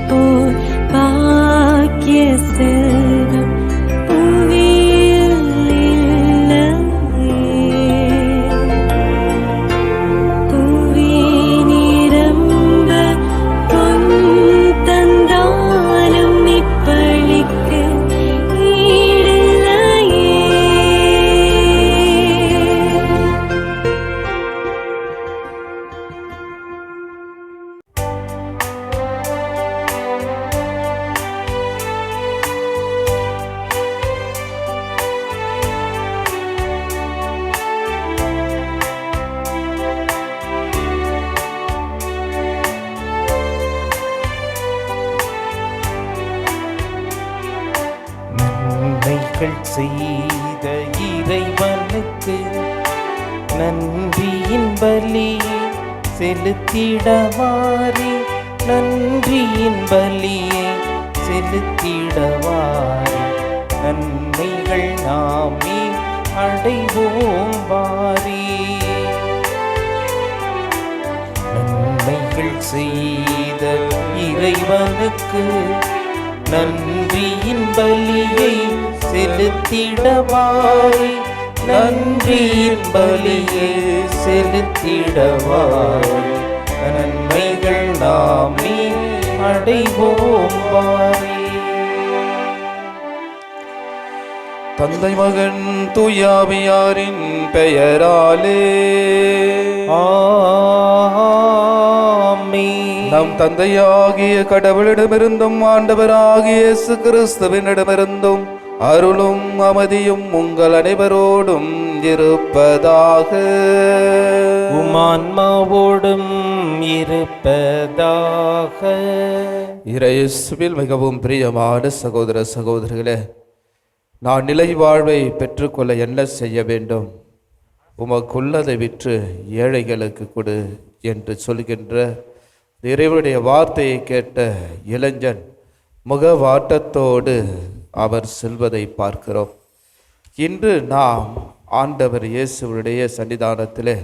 போல் பாக்கிய செல்வம் புவியில் இல்லையே. புவி நிரம்ப பொன் தந்தாலும் இப்பழிக்கு ஈடில்லையே. நன்மைகள் செய்த இறைவனுக்கு நன்றியின் பலியை செலுத்திடவாரி, நன்றியின் பலியை செலுத்திடவாரி. நன்மைகள் நாமே அடைவோம் வாரி. நன்மைகள் செய்த இறைவனுக்கு நன்றியின் பலியை செலுத்திடவாரி, நன்றியின் பலியை செலுத்திடவாரி. நன்மைகள் நாமே அடைவோம் வாரி. தந்தை மகன் தூயாவியாரின் பெயராலே ஆமென். நம் தந்தையாகிய கடவுளிடமிருந்தும் ஆண்டவராகிய இயேசு கிறிஸ்துவினிடமிருந்தும் அருளும் அமைதியும் உங்கள் அனைவரோடும் இருப்பதாக. உமான்மாவோடும் இருப்பதாக. இயேசுவில் மிகவும் பிரியமான சகோதர சகோதரிகளே, நான் நிலை வாழ்வை பெற்றுக்கொள்ள என்ன செய்ய வேண்டும்? உமக்குள்ளதை விற்று ஏழைகளுக்கு கொடு என்று சொல்கின்ற இறைவனுடைய வார்த்தையை கேட்ட இளைஞன் முகவாட்டத்தோடு அவர் செல்வதை பார்க்கிறோம். இன்று நாம் ஆண்டவர் இயேசுவுடைய சன்னிதானத்திலே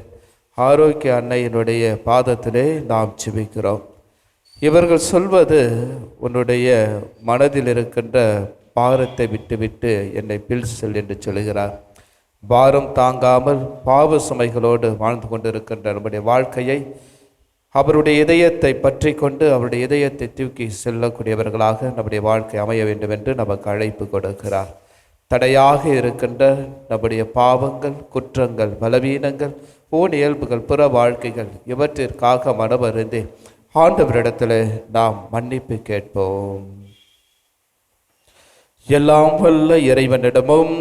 ஆரோக்கிய அன்னையினுடைய பாதத்திலே நாம் ஜெபிக்கிறோம். இவர்கள் சொல்வது, உன்னுடைய மனதில் இருக்கின்ற பாரத்தை விட்டுவிட்டு என்னை பில் செல் என்று சொல்கிறார். பாரம் தாங்காமல் பாவ சுமைகளோடு வாழ்ந்து கொண்டிருக்கின்ற நம்முடைய வாழ்க்கையை அவருடைய இதயத்தை பற்றி கொண்டு அவருடைய இதயத்தை தூக்கி செல்லக்கூடியவர்களாக நம்முடைய வாழ்க்கை அமைய வேண்டும் என்று நமக்கு அழைப்பு கொடுக்கிறார். தடையாக இருக்கின்ற நம்முடைய பாவங்கள், குற்றங்கள், பலவீனங்கள், ஊன் இயல்புகள், புற வாழ்க்கைகள் இவற்றிற்காக மனமருந்தி ஆண்டவரிடத்தில் நாம் மன்னிப்பு கேட்போம். எல்லாம் வல்ல இறைவனிடமும்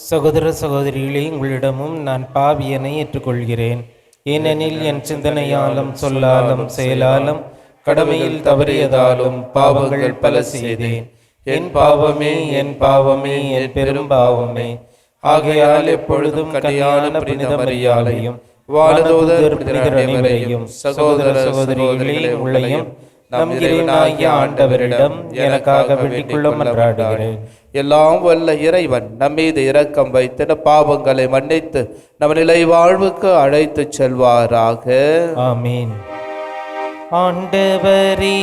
சகோதர சகோதரிகளே, உங்களிடமும் நான் பாவியனை ஏற்றுக்கொள்கிறேன். ஏனெனில் என் சிந்தனையாலும் சொல்லாலும் செயலாலும் கடமையில் தவறியதாலும் பாவங்கள் பல செய்தேன். என் பாவமே, என் பாவமே, என் பெரும் பாவமே. ஆகையால் எப்பொழுதும் கன்னியான புனித மரியாதையும் வானதூதர் புனிதர் அனைவரையும் சகோதர சகோதரிகளே உங்களையும் நம் இறைவனாகிய ஆண்டவரிடம் எனக்காக வேண்டிக் கொள்ள மன்றாடுகிறேன். எல்லாம் வல்ல இறைவன் நம்மீது இரக்கம் வைத்து பாவங்களை மன்னித்து நம் நிலை வாழ்வுக்கு அழைத்து செல்வாராக. ஆமீன். ஆண்டவரே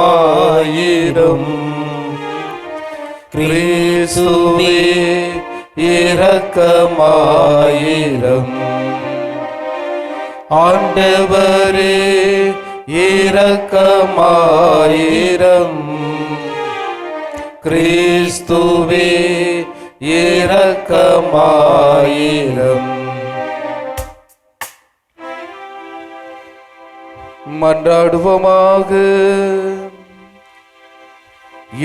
இரக்கமாயிரும். கிறிஸ்துவே இரக்கமாயிரும். ஆண்டவரே இரக்கமாயிரும். கிறிஸ்துவே இரக்கமாயிரும். மன்றாடுவோமாக.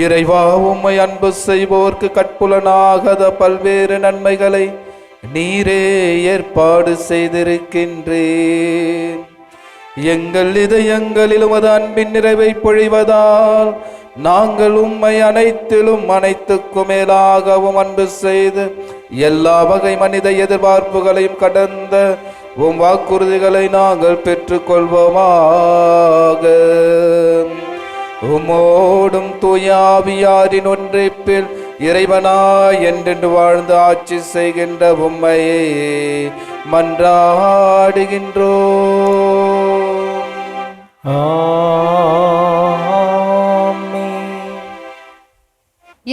இறைவா, உம்மை அன்பு செய்வோர்க்கு கட்புலனாகாத பல்வேறு நன்மைகளை நீரே ஏற்பாடு செய்திருக்கின்றேன். எங்கள் இதயங்களில் உமது அன்பின் நிறைவை பொழிவதால் நாங்கள் உம்மை அனைத்திலும் அனைத்துக்கும் மேலாகவும் அன்பு செய்து எல்லா வகை மனித எதிர்பார்ப்புகளையும் கடந்த உம் வாக்குறுதிகளை நாங்கள் பெற்றுக்கொள்வோமாக. உமோடும் தூயாவியாரின் ஒன்றிப்பில் இறைவனாய் என்றென்று வாழ்ந்து ஆட்சி செய்கின்ற உம்மையே மன்றாடுகின்றோம்.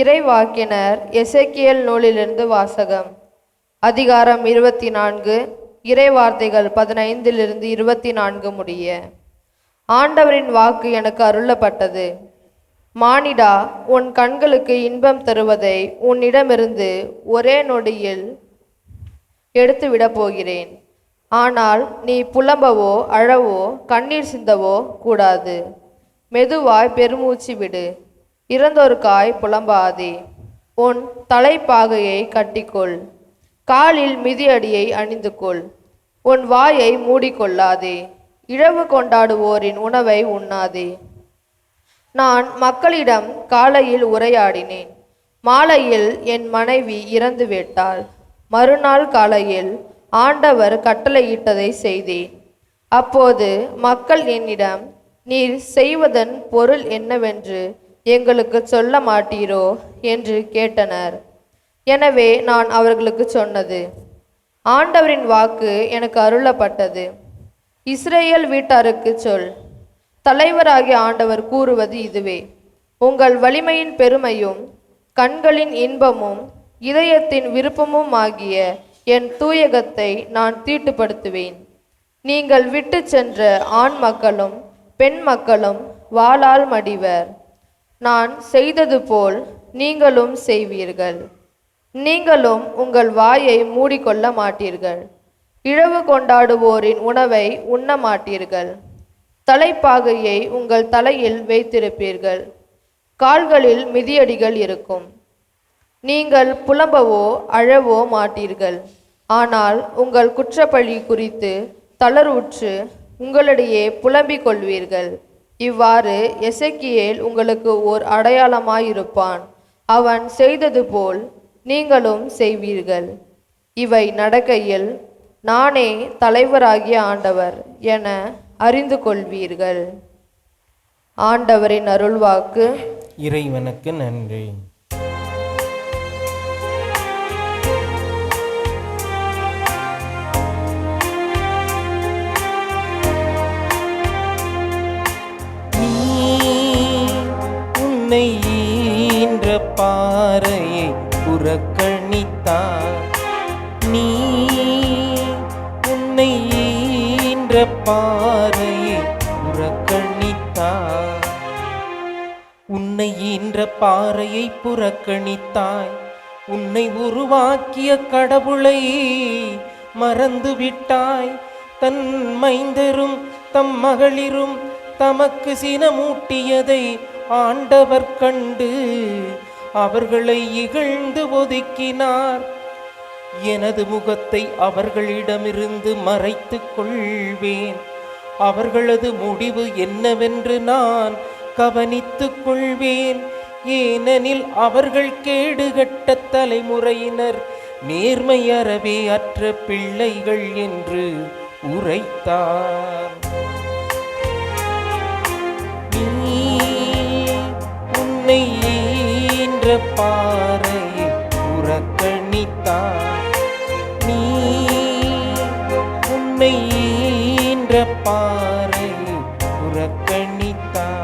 இறைவாக்கினர் எசேக்கியேல் நூலிலிருந்து வாசகம். அதிகாரம் 24, இறைவார்த்தைகள் 15 24 முடிய. ஆண்டவரின் வாக்கு எனக்கு அருளப்பட்டது. மானிடா, உன் கண்களுக்கு இன்பம் தருவதை உன்னிடமிருந்து ஒரே நொடியில் எடுத்துவிடப் போகிறேன். ஆனால் நீ புலம்பவோ அழவோ கண்ணீர் சிந்தவோ கூடாது. மெதுவாய் பெருமூச்சு விடு. இறந்தோர்க்காய் புலம்பாதே. உன் தலைப்பாகையை கட்டிக்கொள். காலில் மிதியடியை அணிந்து கொள். உன் வாயை மூடிக்கொள்ளாதே. இழவு கொண்டாடுவோரின் உணவை உண்ணாதே. நான் மக்களிடம் காலையில் உரையாடினேன். மாலையில் என் மனைவி இறந்து விட்டாள். மறுநாள் காலையில் ஆண்டவர் கட்டளையிட்டதை செய்தேன். அப்போது மக்கள் என்னிடம், நீர் செய்வதன் பொருள் என்னவென்று எங்களுக்கு சொல்ல மாட்டீரோ என்று கேட்டனர். எனவே நான் அவர்களுக்கு சொன்னது, ஆண்டவரின் வாக்கு எனக்கு அருளப்பட்டது. இஸ்ரேல் வீட்டாருக்கு சொல், தலைவராகிய ஆண்டவர் கூறுவது இதுவே: உங்கள் வலிமையின் பெருமையும் கண்களின் இன்பமும் இதயத்தின் விருப்பமும் ஆகிய என் தூயகத்தை நான் தீட்டுப்படுத்துவேன். நீங்கள் விட்டு சென்ற ஆண் மக்களும் பெண் மக்களும் வாளால் மடிவர். நான் செய்தது போல் நீங்களும் செய்வீர்கள். நீங்களும் உங்கள் வாயை மூடிக்கொள்ள மாட்டீர்கள். இழவு கொண்டாடுவோரின் உணவை உண்ண மாட்டீர்கள். தலைப்பாகையை உங்கள் தலையில் வைத்திருப்பீர்கள். கால்களில் மிதியடிகள் இருக்கும். நீங்கள் புலம்பவோ அழவோ மாட்டீர்கள். ஆனால் உங்கள் குற்றப்பழி குறித்து தளர்வுற்று உங்களிடையே புலம்பிக் கொள்வீர்கள். இவ்வாறு எசேக்கியேல் உங்களுக்கு ஓர் அடையாளமாயிருப்பான். அவன் செய்தது போல் நீங்களும் செய்வீர்கள். இவை நடக்கையில் நானே தலைவராகிய ஆண்டவர் என அறிந்து கொள்வீர்கள். ஆண்டவரின் அருள்வாக்கு. இறைவனுக்கு நன்றி. உன்னை ஈன்ற பாறையை புறக்கணித்தார். நீ உன்னை ஈன்ற பாறையை புறக்கணித்தார். உன்னை ஈன்ற பாறையை புறக்கணித்தாய். உன்னை உருவாக்கிய கடவுளை மறந்து விட்டாய். தன் மைந்தரும் தம் மகளிரும் தமக்கு சினமூட்டியதை ஆண்டவர் கண்டு அவர்களை இகழ்ந்து ஒதுக்கினார். எனது முகத்தை அவர்களிடமிருந்து மறைத்து கொள்வேன். அவர்களது முடிவு என்னவென்று நான் கவனித்துக் கொள்வேன். ஏனெனில் அவர்கள் கேடுகட்ட தலைமுறையினர், நேர்மையறவே அற்ற பிள்ளைகள் என்று உரைத்தார். உன்னை ஈன்ற பாறையை புறக்கணித்தார். நீ உன்னை ஈன்ற பாறையை புறக்கணித்தார்.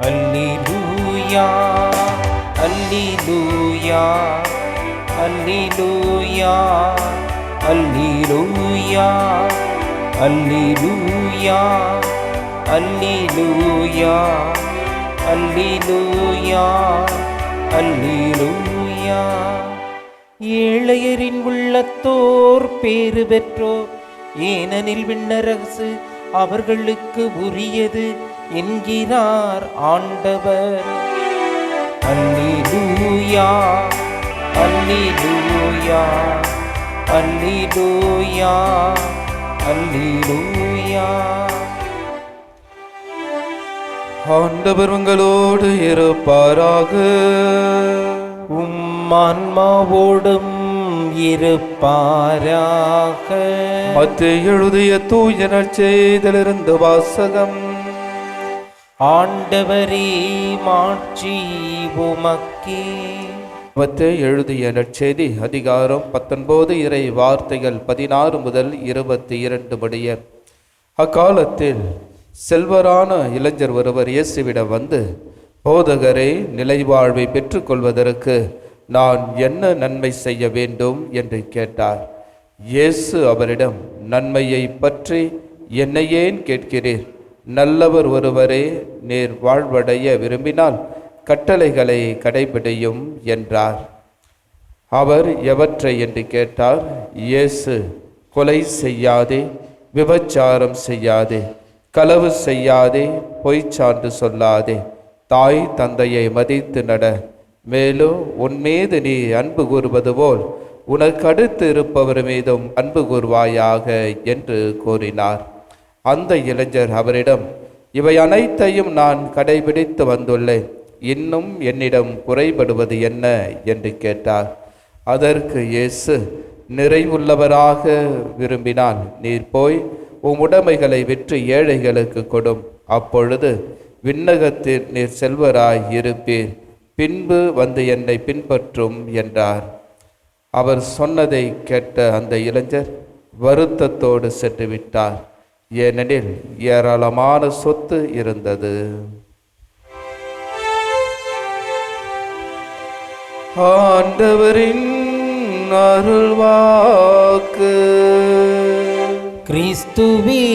அல்லேலூயா, அல்லேலூயா, அல்லேலூயா, அல்லேலூயா, அல்லேலூயா, அல்லேலூயா, அல்லேலூயா, அல்லேலூயா. ஏழையரின் உள்ளத்தோர் பேறு பெற்றோர், ஏனெனில் விண்ணரசு அவர்களுக்கு உரியது என்கிறார் ஆண்டவர். அல்லேலூயா, அல்லேலூயா, அல்லேலூயா, அல்லேலூயா. ஆண்டவர் உங்களோடு இருப்பாராக. ஆன்மாவோடும் இருப்பாராக. மத்தேயு எழுதிய தூய நற்செய்தியிலிருந்து வாசகம். ஆண்டவரே, மாட்சி உமக்கே. எழுதிய நற்செய்தி அதிகாரம் 19 இறை வார்த்தைகள் 16 முதல் 22 முடிய. அக்காலத்தில் செல்வரான இளைஞர் ஒருவர் இயேசுவிடம் வந்து, போதகரே, நிலைவாழ்வை பெற்றுக்கொள்வதற்கு நான் என்ன நன்மை செய்ய வேண்டும் என்று கேட்டார். இயேசு அவரிடம், நன்மையை பற்றி என்னை ஏன் கேட்கிறீர்? நல்லவர் ஒருவரே, நீர் வாழ்வடைய விரும்பினால் கட்டளைகளை கடைபிடியும் என்றார். அவர் எவற்றை என்று கேட்டார். இயேசு, கொலை செய்யாதே, விபச்சாரம் செய்யாதே, களவு செய்யாதே, பொய்ச்சான்று சொல்லாதே, தாய் தந்தையை மதித்து நட, மேலும் உன் மீது நீ அன்பு கூறுவது போல் உனக்கு அடுத்து இருப்பவர் மீதும் அன்பு கூறுவாயாக என்று கூறினார். அந்த இளைஞர் அவரிடம், இவை அனைத்தையும் நான் கடைபிடித்து வந்துள்ளேன், இன்னும் என்னிடம் குறைபடுவது என்ன என்று கேட்டார். அதற்கு இயேசு, நிறைவுள்ளவராக விரும்பினால் நீர் போய் உம் உடைமைகளை விற்று ஏழைகளுக்கு கொடும், அப்பொழுது விண்ணகத்தில் நீர் செல்வராய் இருப்பீர், பின்பு வந்து என்னை பின்பற்றும் என்றார். அவர் சொன்னதை கேட்ட அந்த இளைஞர் வருத்தத்தோடு சென்று விட்டார், ஏனெனில் ஏராளமான சொத்து இருந்தது. ஆண்டவரின் அருள்வாக்கு. கிறிஸ்துவே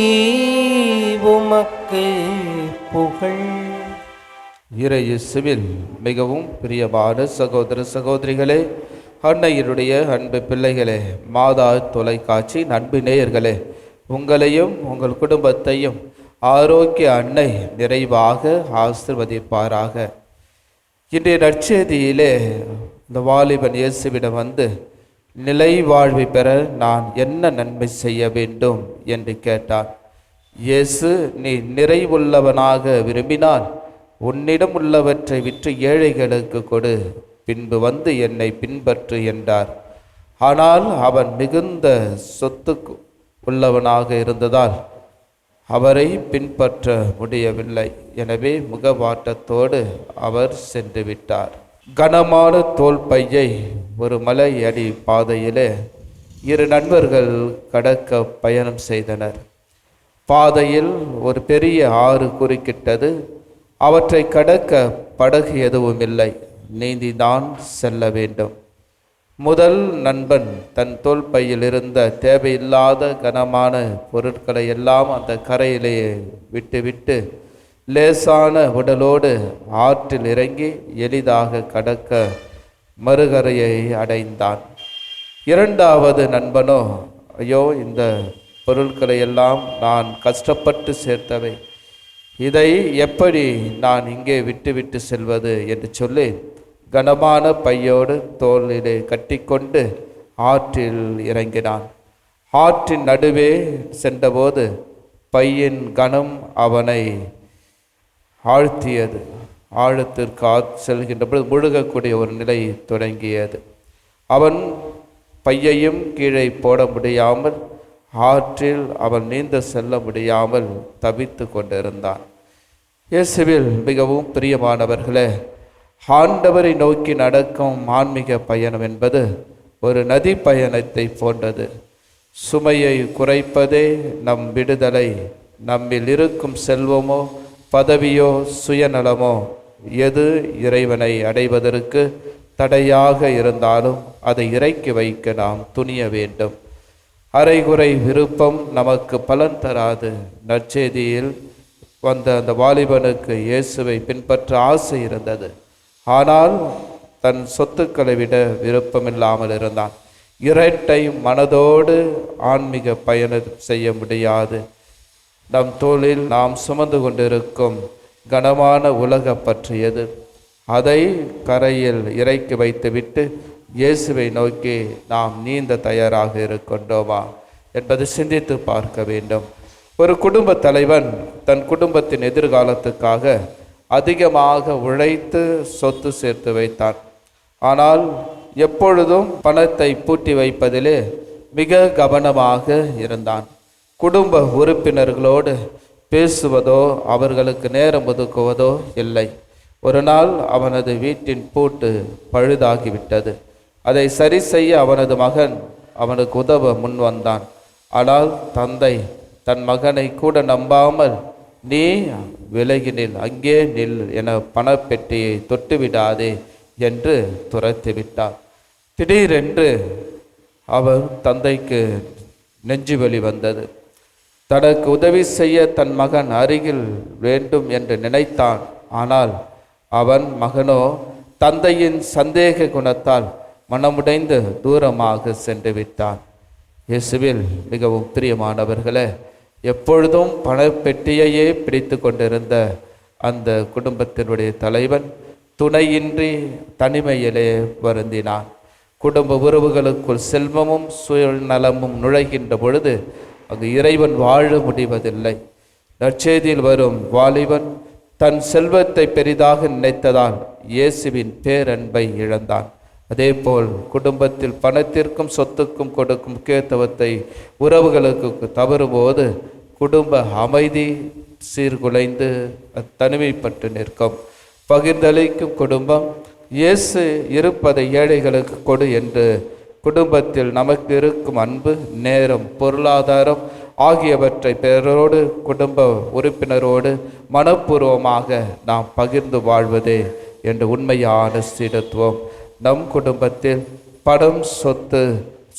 உமக்கு புகழ். இயேசுவில் மிகவும் பிரியமான சகோதர சகோதரிகளே, அன்னையினுடைய அன்பு பிள்ளைகளே, மாதா தொலைக்காட்சி அன்பு நேயர்களே, உங்களையும் உங்கள் குடும்பத்தையும் ஆரோக்கிய அன்னை நிறைவாக ஆசிர்வதிப்பாராக. இன்றைய நற்செய்தியிலே இந்த வாலிபன் இயேசுவிடம் வந்து, நிலை வாழ்வை பெற நான் என்ன நன்மை செய்ய வேண்டும் என்று கேட்டான். இயேசு, நீ நிறைவுள்ளவனாக விரும்பினால் உன்னிடம் உள்ளவற்றை விற்று ஏழைகளுக்கு கொடு, பின்பு வந்து என்னை பின்பற்று என்றார். ஆனால் அவன் மிகுந்த சொத்து உள்ளவனாக இருந்ததால் அவரை பின்பற்ற முடியவில்லை. எனவே முகவாட்டத்தோடு அவர் சென்று விட்டார். கனமான தோல் பையை ஒரு மலை அடி பாதையிலே இரு நண்பர்கள் கடக்க பயணம் செய்தனர். பாதையில் ஒரு பெரிய ஆறு குறுக்கிட்டது. அவற்றை கடக்க படகு எதுவும் இல்லை, நீந்திதான் செல்ல வேண்டும். முதல் நண்பன் தன் தோல் பையில் இருந்த தேவையில்லாத கனமான பொருட்களை எல்லாம் அந்த கரையிலேயே விட்டுவிட்டு லேசான உடலோடு ஆற்றில் இறங்கி எளிதாக கடக்க மறுகரையை அடைந்தான். இரண்டாவது நண்பனோ, ஐயோ, இந்த பொருட்களை எல்லாம் நான் கஷ்டப்பட்டு சேர்த்தவை, இதை எப்படி நான் இங்கே விட்டுவிட்டு செல்வது என்று சொல்லி கனமான பையோடு தோளிலே கட்டிக்கொண்டு ஆற்றில் இறங்கினான். ஆற்றின் நடுவே சென்றபோது பையின் கனம் அவனை ஆழ்த்தியது. ஆழத்திற்கு செல்கின்ற பொழுது முழுகக்கூடிய ஒரு நிலை தொடங்கியது. அவன் பையையும் கீழே போட முடியாமல், ஆற்றில் அவன் நீந்த செல்ல முடியாமல் தவித்து கொண்டிருந்தான். இயேசுவில் மிகவும் பிரியமானவர்களே, ஆண்டவரை நோக்கி நடக்கும் ஆன்மீக பயணம் என்பது ஒரு நதி பயணத்தை போன்றது. சுமையை குறைப்பதே நம் விடுதலை. நம்மில் இருக்கும் செல்வமோ பதவியோ சுயநலமோ எது இறைவனை அடைவதற்கு தடையாக இருந்தாலும் அதை இறக்கி வைக்க நாம் துணிய வேண்டும். அரைகுறை விருப்பம் நமக்கு பலன் தராது. நற்செய்தியில் வந்த அந்த வாலிபனுக்கு இயேசுவை பின்பற்ற ஆசை இருந்தது. ஆனால் தன் சொத்துக்களை விட விருப்பமில்லாமல் இருந்தான். இரட்டை மனதோடு ஆன்மீக பயணம் செய்ய முடியாது. நம் தோளில் நாம் சுமந்து கொண்டிருக்கும் கனமான உலக பற்றியது, அதை கரையில் இறக்கி வைத்துவிட்டு இயேசுவை நோக்கி நாம் நீந்த தயாராக இருக்கின்றோமா என்பதை சிந்தித்து பார்க்க வேண்டும். ஒரு குடும்ப தலைவன் தன் குடும்பத்தின் எதிர்காலத்துக்காக அதிகமாக உழைத்து சொத்து சேர்த்து வைத்தான். ஆனால் எப்பொழுதும் பணத்தை பூட்டி வைப்பதிலே மிக கவனமாக இருந்தான். குடும்ப உறுப்பினர்களோடு பேசுவதோ அவர்களுக்கு நேரம் ஒதுக்குவதோ இல்லை. ஒரு நாள் அவனது வீட்டின் பூட்டு பழுதாகிவிட்டது. அதை சரி செய்ய அவனது மகன் அவனுக்கு உதவ முன் வந்தான். ஆனால் தந்தை தன் மகனை கூட நம்பாமல், நீ விலகி நில், அங்கே நில் என பணப்பெட்டியை தொட்டுவிடாதே என்று துரத்திவிட்டார். திடீரென்று அவர் தந்தைக்கு நெஞ்சுவலி வந்தது. தனக்கு உதவி செய்ய தன் மகன் அருகில் வேண்டும் என்று நினைத்தான். ஆனால் அவன் மகனோ தந்தையின் சந்தேக குணத்தால் மனமுடைந்து தூரமாக சென்று விட்டான். இயேசுவில் மிகவும் பிரியமானவர்களே, எப்பொழுதும் பணப்பெட்டியையே பிடித்து கொண்டிருந்த அந்த குடும்பத்தினுடைய தலைவன் துணையின்றி தனிமையிலே வருந்தினான். குடும்ப உறவுகளுக்குள் செல்வமும் சுயநலமும் நுழைகின்ற பொழுது அங்கு இறைவன் வாழ முடிவதில்லை. நற்செய்தியில் வரும் வாலிபன் தன் செல்வத்தை பெரிதாக நினைத்ததால் இயேசுவின் பேரன்பை இழந்தான். அதேபோல் குடும்பத்தில் பணத்திற்கும் சொத்துக்கும் கொடுக்கும் முக்கியத்துவத்தை உறவுகளுக்கு தவறும்போது குடும்ப அமைதி சீர்குலைந்து தனிமைப்பட்டு நிற்கும். பகிர்ந்தளிக்கும் குடும்பம், இயேசு இருப்பதை ஏழைகளுக்கு கொடு என்று குடும்பத்தில் நமக்கு இருக்கும் அன்பு, நேரம், பொருளாதாரம் ஆகியவற்றை பிறரோடு குடும்ப உறுப்பினரோடு மனப்பூர்வமாக நாம் பகிர்ந்து வாழ்வதே என்ற உண்மையான சீடத்துவம். நம் குடும்பத்தில் பணம், சொத்து,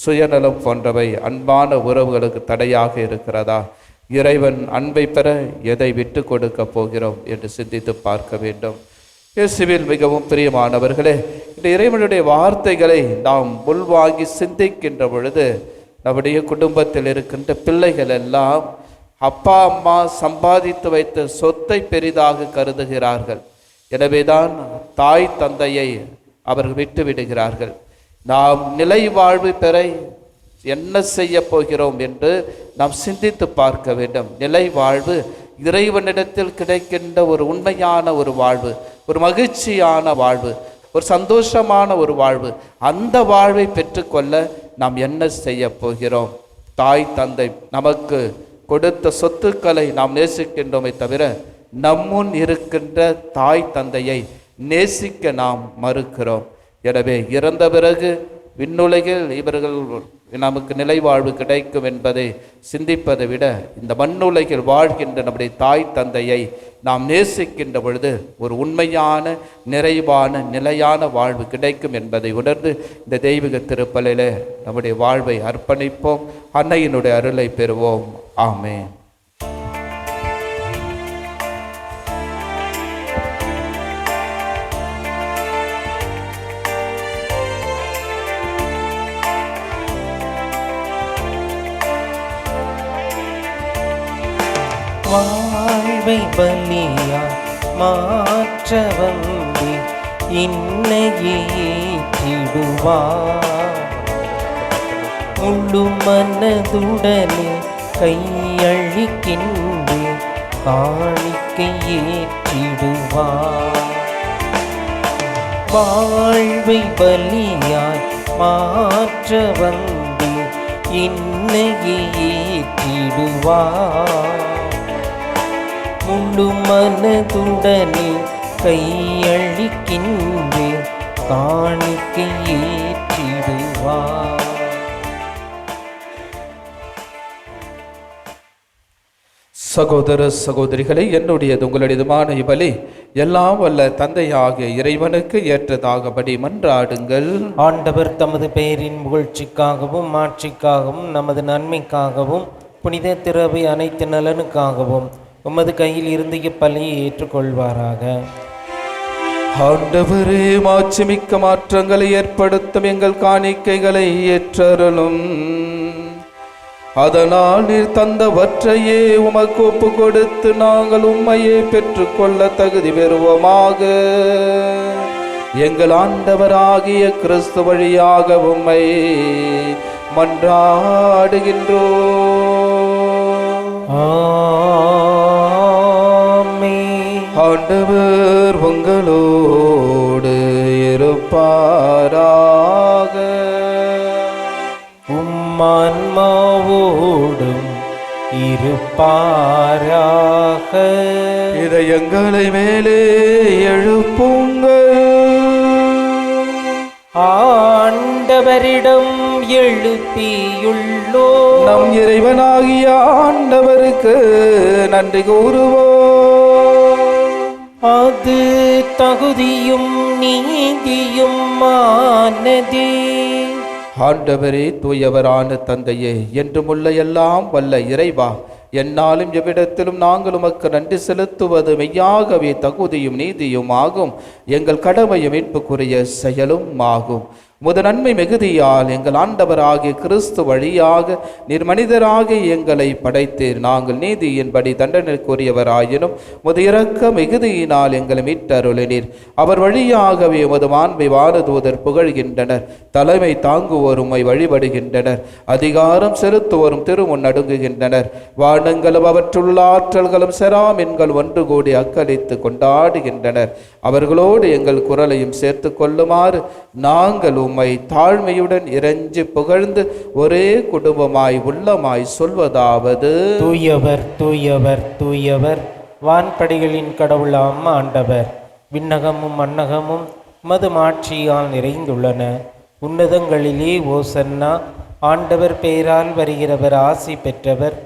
சுயநலம் போன்றவை அன்பான உறவுகளுக்கு தடையாக இருக்கிறதா? இறைவன் அன்பை பெற எதை விட்டு கொடுக்க போகிறோம் என்று சிந்தித்து பார்க்க வேண்டும். இயேசுவில் மிகவும் பிரியமானவர்களே, இந்த இறைவனுடைய வார்த்தைகளை நாம் உள்வாங்கி சிந்திக்கின்ற பொழுது நம்முடைய குடும்பத்தில் இருக்கின்ற பிள்ளைகள் எல்லாம் அப்பா அம்மா சம்பாதித்து வைத்த சொத்தை பெரிதாக கருதுகிறார்கள். எனவேதான் தாய் தந்தையை அவர்கள் விட்டு விடுகிறார்கள். நாம் நிலை வாழ்வு பெற என்ன செய்ய போகிறோம் என்று நாம் சிந்தித்து பார்க்க வேண்டும். நிலை வாழ்வு இறைவனிடத்தில் கிடைக்கின்ற ஒரு உண்மையான ஒரு வாழ்வு, ஒரு மகிழ்ச்சியான வாழ்வு, ஒரு சந்தோஷமான ஒரு வாழ்வு. அந்த வாழ்வை பெற்றுக்கொள்ள நாம் என்ன செய்ய போகிறோம்? தாய் தந்தை நமக்கு கொடுத்த சொத்துக்களை நாம் நேசிக்கின்றோமே தவிர நம்முன் இருக்கின்ற தாய் தந்தையை நேசிக்க நாம் மறுக்கிறோம். எனவே இறந்த பிறகு விண்ணுலகில் இவர்கள் நமக்கு நிலை வாழ்வு கிடைக்கும் என்பதை சிந்திப்பதை விட இந்த மண்ணுலகில் வாழ்கின்ற நம்முடைய தாய் தந்தையை நாம் நேசிக்கின்ற பொழுது ஒரு உண்மையான நிறைவான நிலையான வாழ்வு கிடைக்கும் என்பதை உணர்ந்து இந்த தெய்வீக திருப்பலிலே நம்முடைய வாழ்வை அர்ப்பணிப்போம். அன்னையினுடைய அருளை பெறுவோம். ஆமென். வாழ்வை பலியா மாற்ற வந்தே இன்னையே ஏற்றிடுவார். முழு மனதுடனே கையளிக்கின்றே காணிக்கை ஏற்றிடுவார். வாழ்வை பலியாய் மாற்ற வந்தே இன்னையே ஏற்றிடுவார். முழு மனதுடனே கையளிக்கின்றே காணிக்கை ஏற்றிடுவார். சகோதர சகோதரிகளை, என்னுடையது உங்களுடையதுமான இவளி எல்லாம் வல்ல தந்தையாகிய இறைவனுக்கு ஏற்றதாகபடி மன்றாடுங்கள். ஆண்டவர் தமது பெயரின் புகழ்ச்சிக்காகவும் மாட்சிக்காகவும் நமது நன்மைக்காகவும் புனித திரவை அனைத்து நலனுக்காகவும் உமது கையில் இருந்து இப்பலியை ஏற்றுக்கொள்வாராக. ஆண்டவரே, மாட்சிமிக்க மாற்றங்களை ஏற்படுத்தும் எங்கள் காணிக்கைகளை ஏற்றருளும். அதனால் நீர் தந்தவற்றையே உமக்கு ஒப்பு கொடுத்து நாங்கள் உம்மையே பெற்றுக்கொள்ள தகுதி பெறுவோமாக. எங்கள் ஆண்டவராகிய கிறிஸ்து வழியாக உம்மை மன்றாடுகின்றோம். ஆமென். ஆண்டவர் உங்களோடு இருப்பாராக. உம்மான்மாவோடும் இருப்பாராக. இதயங்களை மேலே எழுப்புங்கள். ஆண்டவரிடம் எழுப்பியுள்ளோ நம் இறைவனாகிய ஆண்டவருக்கு நன்றி கூறுவோம். அது தகுதியும் நீதியும் ஆனதே. ஆண்டவரே, தூயவரான தந்தையே, என்றுமுள்ள எல்லாம் வல்ல இறைவா, என்னாலும் எவ்விடத்திலும் நாங்கள் உமக்கு நன்றி செலுத்துவது மெய்யாகவே தகுதியும் நீதியும் ஆகும். எங்கள் கடமையும் மீட்புக்குரிய செயலும் ஆகும். முத நன்மை மிகுதியால் எங்கள் ஆண்டவராகிய கிறிஸ்து வழியாக நீர் மனிதராக எங்களை படைத்தீர். நாங்கள் நீதியின்படி தண்டனைக்குரியவராயினும் முத இரக்க மிகுதியினால் எங்களை மீட்டருளினீர். அவர் வழியாகவே உமது மாண்பை வானதூதர் புகழ்கின்றனர். தலைமை தாங்குவோர் உம்மை வழிபடுகின்றனர். அதிகாரம் செலுத்துவோரும் திருமுன் நடுங்குகின்றனர். வானங்களும் அவற்றுள்ள ஆற்றல்களும் செராமின்கள் ஒன்று கூடி அக்களித்து கொண்டாடுகின்றனர். அவர்களோடு எங்கள் குரலையும் சேர்த்து கொள்ளுமாறு நாங்கள் உம்மை தாழ்மையுடன் இறைஞ்சி புகழ்ந்து ஒரே குடும்பமாய் உள்ளமாய் சொல்வதாவது: தூயவர் தூயவர் தூயவர், வான்படைகளின் கடவுளாம் ஆண்டவர். விண்ணகமும் மண்ணகமும் மது மாட்சியால் நிறைந்துள்ளன. உன்னதங்களிலே ஓசன்னா. ஆண்டவர் பெயரால் வருகிறவர் ஆசி பெற்றவர்.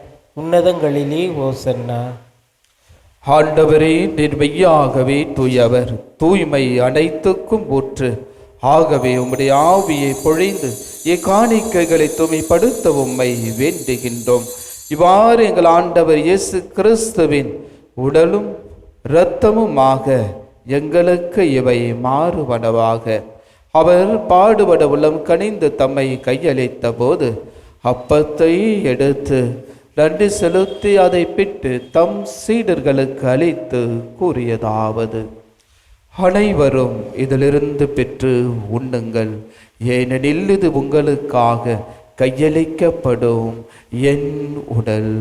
உன்னதங்களிலே ஓசன்னா. ஆண்டவரே, நீர் மெய்யாகவே தூயவர், தூய்மை அனைத்துக்கும் ஊற்று. ஆகவே உம்முடைய ஆவியை பொழிந்து இக்காணிக்கைகளை தூய்மைப்படுத்த உம்மை வேண்டுகின்றோம். இவ்வாறு எங்கள் ஆண்டவர் இயேசு கிறிஸ்துவின் உடலும் இரத்தமுமாக எங்களுக்கு இவை மாறுவனவாக. அவர் பாடுபட உளம் கனிந்து தம்மை கையளித்த போது அப்பத்தை எடுத்து நன்றி செலுத்தி அதை பிட்டு தம் சீடர்களுக்கு அளித்து கூறியதாவது: அனைவரும் இதிலிருந்து பெற்று உண்ணுங்கள், ஏனெனில் இது உங்களுக்காக கையளிக்கப்படும் என் உடல்.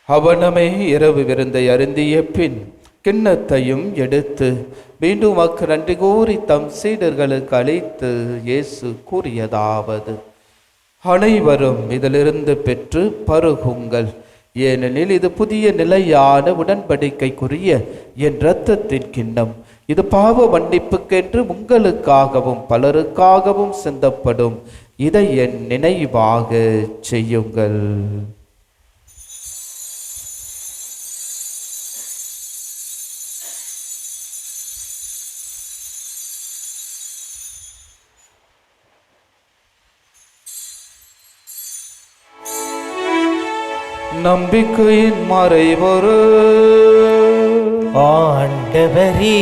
அவனமே இரவு விருந்தை அருந்திய பின் கிண்ணத்தையும் எடுத்து மீண்டும் மக்கு நன்றி கூறி தம் சீடர்களுக்கு அளித்து இயேசு கூறியதாவது: அனைவரும் இதிலிருந்து பெற்று பருகுங்கள், ஏனெனில் இது புதிய நிலையான உடன்படிக்கைக்குரிய என் இரத்தத்தின் கிண்ணம். இது பாவ மன்னிப்புக்கென்று உங்களுக்காகவும் பலருக்காகவும் சிந்தப்படும். இதை என் நினைவாக செய்யுங்கள். நம்பிக்கையின் மறைபொரு ஆண்டவரே,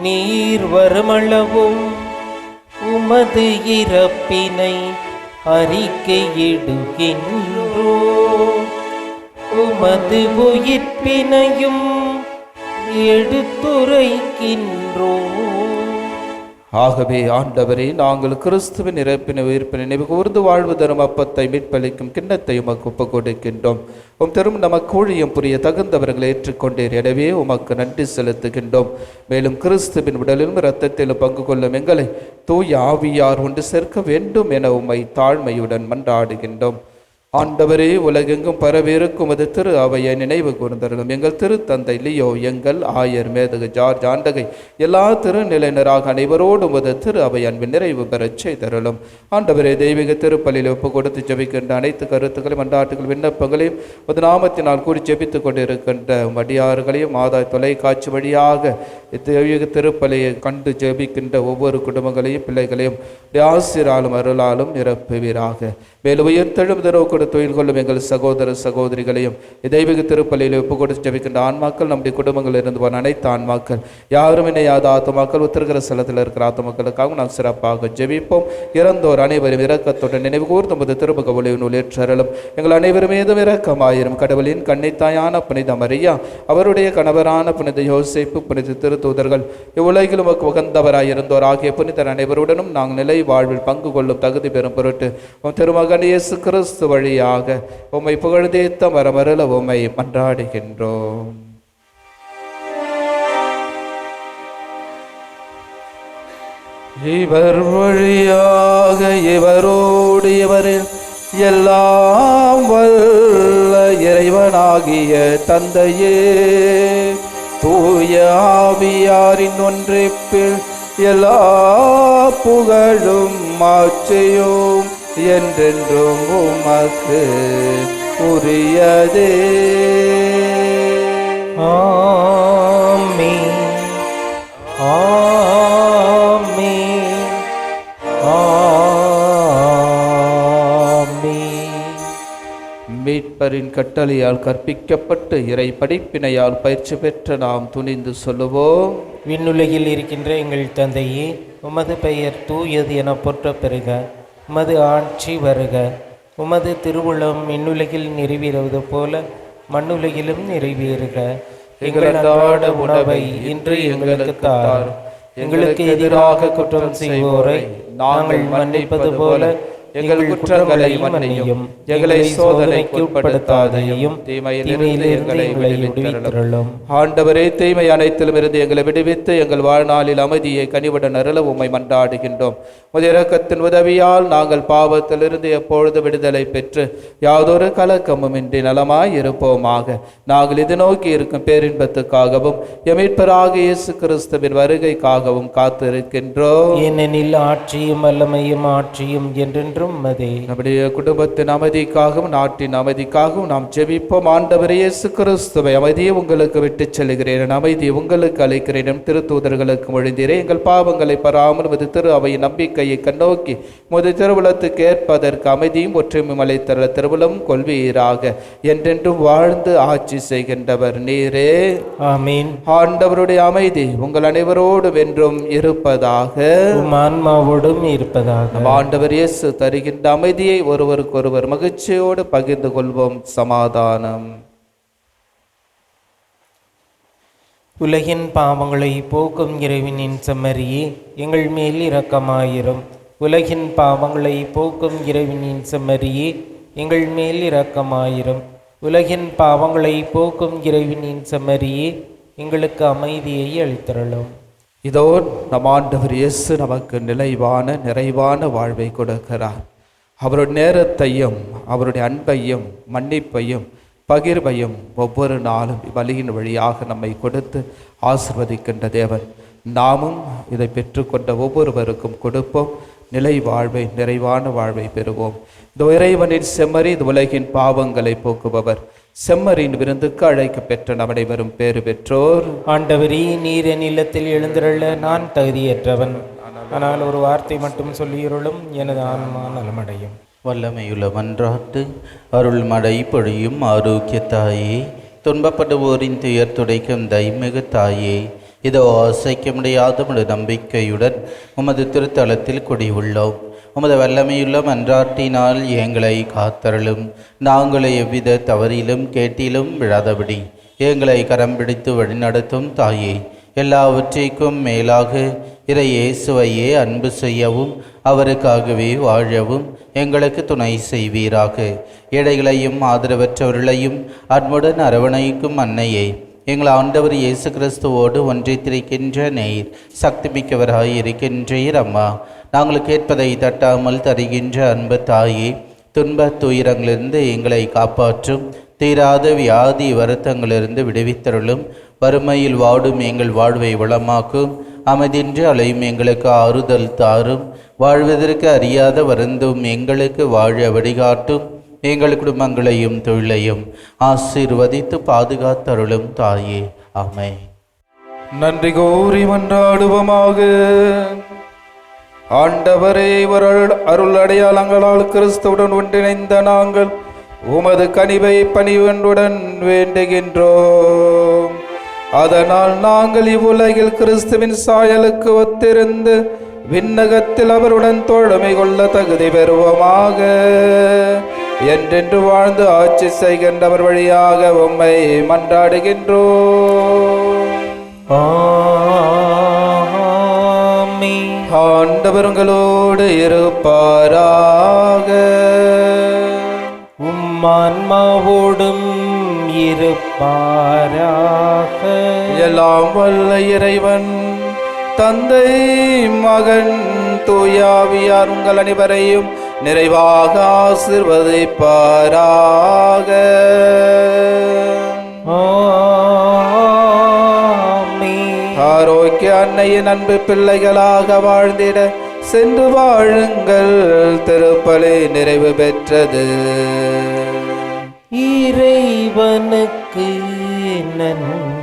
நீர் வருமளவும் உமது இறப்பினை அறிக்கையிடுகின்றோ, உமது உயிர்ப்பினையும் எடுத்துரைக்கின்றோ. ஆகவே ஆண்டவரே, நாங்கள் கிறிஸ்துவின் இறப்பினை உயிர்ப்பினை நினைவு கூர்ந்து வாழ்வு தரும் அப்பத்தை மீட்பளிக்கும் கிண்ணத்தை உமக்கு ஒப்புக் கொடுக்கின்றோம். உம் தரும் நமக்கு ஊழியம் புரிய தகுந்தவர்களை ஏற்றுக்கொண்டீர். எனவே உமக்கு நன்றி செலுத்துகின்றோம். மேலும் கிறிஸ்துவின் உடலிலும் இரத்தத்திலும் பங்கு கொள்ளும் எங்களை தூய ஆவியார் ஒன்று சேர்க்க வேண்டும் என உம்மை தாழ்மையுடன் மன்றாடுகின்றோம். ஆண்டவரே, உலகெங்கும் பரவிருக்கும் அது திரு அவையை நினைவு கூர்ந்தருளும். எங்கள் திருத்தந்தை லியோ, எங்கள் ஆயர் மேதகு ஜார்ஜ் ஆண்டகை, எல்லா திருநிலையினராக அனைவரோடும் அது திரு அவை அன்பின் நிறைவு பெறச் செய்தருளும். ஆண்டவரே, தெய்வீக திருப்பலியில் ஒப்பு கொடுத்து ஜெபிக்கின்ற அனைத்து கருத்துக்களையும் மன்றாட்டுகள் விண்ணப்பங்களையும் ஒரு நாமத்தினால் கூறி ஜெபித்துக் கொண்டிருக்கின்ற அடியார்களையும் ஆதாய் தொலைக்காட்சி வழியாக தெய்வீக திருப்பலியை கண்டு ஜெபிக்கின்ற ஒவ்வொரு குடும்பங்களையும் பிள்ளைகளையும் ஆசிராலும் அருளாலும் நிரப்புவீராக. மேலும் உயிர்த்தெழும் நோக்கோடு தொழில் கொள்ளும் எங்கள் சகோதர சகோதரிகளையும் தெய்வீக திருப்பலியில் ஒப்பு கொடுத்து ஜெபிக்கின்ற ஆன்மாக்கள், நம்முடைய குடும்பங்களில் இருந்து போன அனைத்து ஆன்மாக்கள், யாரும் இணையாத ஆத்மாக்கள், உத்திருக்கிற ஸ்தலத்தில் இருக்கிற ஆத்மாக்களுக்காக நாம் சிறப்பாக ஜெபிப்போம். இறந்தோர் அனைவரும் இரக்கத்துடன் நினைவு கூர்ந்து நமது திருமுக ஒளியின் ஏற்றருளும். எங்கள் அனைவரும் மீதும் இரக்கமாயிரும். கடவுளின் கன்னித்தாயான புனித மரியா, அவருடைய கணவரான புனித யோசேப்பு, புனித திருத்தூதர்கள், இவ்வுலகிலும் உகந்தவராயிருந்தோர் ஆகிய புனிதர் அனைவருடனும் நாங்கள் நிலை வாழ்வில் பங்கு கொள்ளும் தகுதி பெறும் பொருட்டு திருமகன் இயேசு கிறிஸ்து வழி வழியாக உம்மை புகழ்ந்தேத்த மரமருள உம்மை மன்றாடுகின்றோம். இவர் வழியாக இவரோடு இவரில் எல்லாம் வல்ல இறைவனாகிய தந்தையே, தூய ஆவியாரின் ஒன்றிப்பில் எல்லா புகழும் மாட்சியும் என்றென்றும் உமக்கு உரியதே. ஆமென். ஆமென். ஆமென். மீட்பரின் கட்டளையால் கற்பிக்கப்பட்டு இறை படிப்பினையால் பயிற்சி பெற்ற நாம் துணிந்து சொல்லுவோம். விண்ணுலகில் இருக்கின்ற எங்கள் தந்தையே, உமது பெயர் தூயது என போற்ற பெறுக. உமது ஆட்சி வருக. உமது திருவுளம் விண்ணுலகில் நிறைவேறுவது போல மண்ணுலகிலும் நிறைவேறுக. எங்கள் அன்றாட உணவை இன்று எங்களுக்கு தாரும். எங்களுக்கு எதிராக குற்றம் செய்வோரை நாங்கள் மன்னிப்பது போல எங்கள் குற்றங்களை மன்னியும். எங்களை சோதனைக்கு உட்படுத்தாதையும் தீமையிலிருந்து எங்களை விடுவித்தருளும். ஆண்டவரே, தீமை அனைத்திலும் இருந்து எங்களை விடுவித்து எங்கள் வாழ்நாளில் அமைதியை கனிவுடன் அருள உம்மை மன்றாடுகின்றோம். உமது இரக்கத்தின் உதவியால் நாங்கள் பாவத்திலிருந்து எப்பொழுது விடுதலை பெற்று யாதொரு கலக்கமும் இன்றி நலமாய் இருப்போமாக. நாங்கள் இது நோக்கி இருக்கும் பேரின்பத்துக்காகவும் எமீட்பராகிய இயேசு கிறிஸ்துவின் வருகைக்காகவும் காத்திருக்கின்றோம். ஏனெனில் ஆட்சியும் வல்லமையும் ஆட்சியும் என்றென்றும் மதே. நம்முடைய குடும்பத்தின் அமைதிக்காகவும் நாட்டின் அமைதிக்காகவும் நாம் ஜெபிப்போம். ஆண்டவர் இயேசு கிறிஸ்துவை அமைதியை உங்களுக்கு விட்டு செல்கிறேன், அமைதியை உங்களுக்கு அளிக்கிறேன் திருத்தூதர்களுக்கு மொழிந்தீரே. எங்கள் பாவங்களை பராமல் உமது திரு அவையின் நம்பிக்கையை கண்ணோக்கி உமது திருவுளத்துக்கு ஏற்பதற்கு அமைதியும் ஒற்றுமையும் அளித்தர திருவுளம் கொள்வீராக. என்றென்றும் வாழ்ந்து ஆட்சி செய்கின்றவர் நீரே. ஆமீன். ஆண்டவருடைய அமைதி உங்கள் அனைவரோடு வென்றும் இருப்பதாக, ஆன்மாவோடும் இருப்பதாக. ஆண்டவர் இயேசு தருகின்ற அமைதியை ஒருவருக்கொருவர் மகிழ்ச்சியோடு பகிர்ந்து கொள்வோம். சமாதானம். உலகின் பாவங்களை போக்கும் இறைவனின் செம்மறியே, எங்கள் மேல் இரக்கமாயிரும். உலகின் பாவங்களை போக்கும் இறைவனின் செம்மறியே, எங்கள் மேல் இரக்கமாயிரும். உலகின் பாவங்களை போக்கும் இறைவனின் செம்மறியே, எங்களுக்கு அமைதியை அளித்தருளும். இதோ நம் ஆண்டவர் இயேசு நமக்கு நிலைவான நிறைவான வாழ்வை கொடுக்கிறார். அவருடைய நேரத்தையும் அவருடைய அன்பையும் மன்னிப்பையும் பகிர்வையும் ஒவ்வொரு நாளும் வழியின் வழியாக நம்மை கொடுத்து ஆசிர்வதிக்கின்ற தேவன். நாமும் இதை பெற்றுக்கொண்ட ஒவ்வொருவருக்கும் கொடுப்போம். நிலை வாழ்வை நிறைவான வாழ்வை பெறுவோம். இந்த இறைவனின் செம்மறி இந்த உலகின் பாவங்களை போக்குபவர். செம்மறியின் விருந்துக்கு அழைக்க பெற்ற நம் அனைவரும் பேறு பெற்றோர். ஆண்டவரே, நீர் என் இல்லத்தில் எழுந்திருள்ள நான் தகுதியற்றவன். ஆனால் ஒரு வார்த்தை மட்டும் சொல்லியருளும், எனது ஆன்மா நலமடையும். வல்லமையுள்ள மன்றாட்டு அருள் மழை பொழியும் ஆரோக்கிய தாயே, துன்பப்படுவோரின் துயர் துடைக்கும் தைமிகு தாயே, இதோ அசைக்க முடியாத உமது நம்பிக்கையுடன் உமது திருத்தலத்தில் குடியுள்ளோம். உமது வல்லமையுள்ள மன்றாட்டினால் எங்களை காத்தருளும். நாங்கள் எவ்வித தவறிலும் கேட்டிலும் விழாதபடி எங்களை கரம் பிடித்து வழிநடத்தும் தாயே, எல்லாவற்றிற்கும் மேலாக இறை இயேசுவையே அன்பு செய்யவும் அவருக்காகவே வாழவும் எங்களுக்கு துணை செய்வீராக. ஏழைகளையும் ஆதரவற்றவர்களையும் அன்புடன் அரவணைக்கும் அன்னையே, எங்கள் ஆண்டவர் இயேசு கிறிஸ்துவோடு ஒன்றித்திருக்கின்ற நீர் சக்தி மிக்கவராய் இருக்கின்றீர் அம்மா. நாங்கள் கேட்பதை தட்டாமல் தருகின்ற அன்பு தாயே, துன்ப துயரங்களிலிருந்து எங்களை காப்பாற்றும். தீராத வியாதி வருத்தங்களிலிருந்து விடுவித்தருளும். வறுமையில் வாடும் எங்கள் வாழ்வை வளமாக்கும். அமைதின்று அலையும் எங்களுக்கு ஆறுதல் தாரும். வாழ்வதற்கு அறியாத வருந்தும் எங்களுக்கு வாழ வழிகாட்டும். எங்கள் குடும்பங்களையும் தொழிலையும் ஆசீர்வதித்து பாதுகாத்தருளும் தாயே. ஆமென். நன்றி கூறி மன்றாடுவோமாக. ஆண்டவரே, அருள் அடையாளங்களால் கிறிஸ்துவுடன் ஒன்றிணைந்த நாங்கள் உமது கனிவை பணிவென்றுடன் வேண்டுகின்றோம். அதனால் நாங்கள் இவ்வுலகில் கிறிஸ்துவின் சாயலுக்கு ஒத்திருந்து விண்ணகத்தில் அவருடன் தோழமை கொள்ள தகுதி பெறுவோமாக. என்றென்று வாழ்ந்து ஆட்சி செய்கின்றவர் வழியாக உம்மை மன்றாடுகின்றோம். ஆமென். ஆண்டவர் உங்களோடு இருப்பாராக. உம்மான்மாவோடும் இருப்பாராக. எல்லாம் வல்ல இறைவன் தந்தை மகன் தூயாவியார் உங்கள் அனைவரையும் நிறைவாக ஆசீர்வதிப்பாராக. ஆமென். ஆரோக்கிய அன்னையின் அன்பு பிள்ளைகளாக வாழ்ந்திட சென்று வாழுங்கள். திருப்பலி நிறைவு பெற்றது. இறைவனுக்கு நன்றி.